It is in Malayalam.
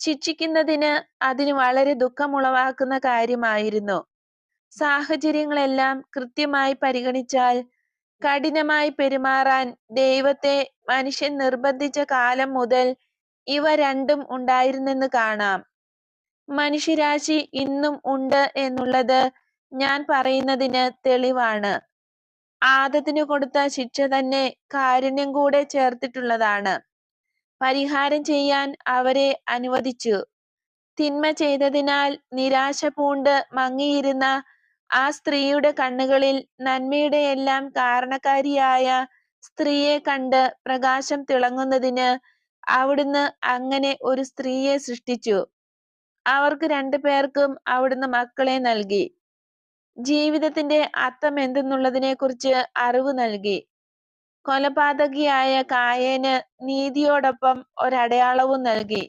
ശിക്ഷിക്കുന്നതിന് അതിന് വളരെ ദുഃഖമുളവാക്കുന്ന കാര്യമായിരുന്നു. സാഹചര്യങ്ങളെല്ലാം കൃത്യമായി പരിഗണിച്ചാൽ കഠിനമായി പെരുമാറാൻ ദൈവത്തെ മനുഷ്യൻ നിർബന്ധിച്ച കാലം മുതൽ ഇവ രണ്ടും ഉണ്ടായിരുന്നെന്ന് കാണാം. മനുഷ്യരാശി ഇന്നും ഉണ്ട് എന്നുള്ളത് ഞാൻ പറയുന്നതിന് തെളിവാണ്. ആദത്തിന് കൊടുത്ത ശിക്ഷ തന്നെ കാരുണ്യം കൂടെ ചേർത്തിട്ടുള്ളതാണ്. പരിഹാരം ചെയ്യാൻ അവരെ അനുവദിച്ചു. തിന്മ ചെയ്തതിനാൽ നിരാശ പൂണ്ട് മങ്ങിയിരുന്ന ആ സ്ത്രീയുടെ കണ്ണുകളിൽ നന്മയുടെ എല്ലാം കാരണക്കാരിയായ സ്ത്രീയെ കണ്ട് പ്രകാശം തിളങ്ങുന്നതിന് അവിടുന്ന് അങ്ങനെ ഒരു സ്ത്രീയെ സൃഷ്ടിച്ചു. അവർക്ക് 2 പേർക്കും അവിടുന്ന് മക്കളെ നൽകി. ജീവിതത്തിന്റെ അർത്ഥം എന്തെന്നുള്ളതിനെ കുറിച്ച് അറിവ് നൽകി. കൊലപാതകിയായ കായേന് നീതിയോടൊപ്പം ഒരടയാളവും നൽകി.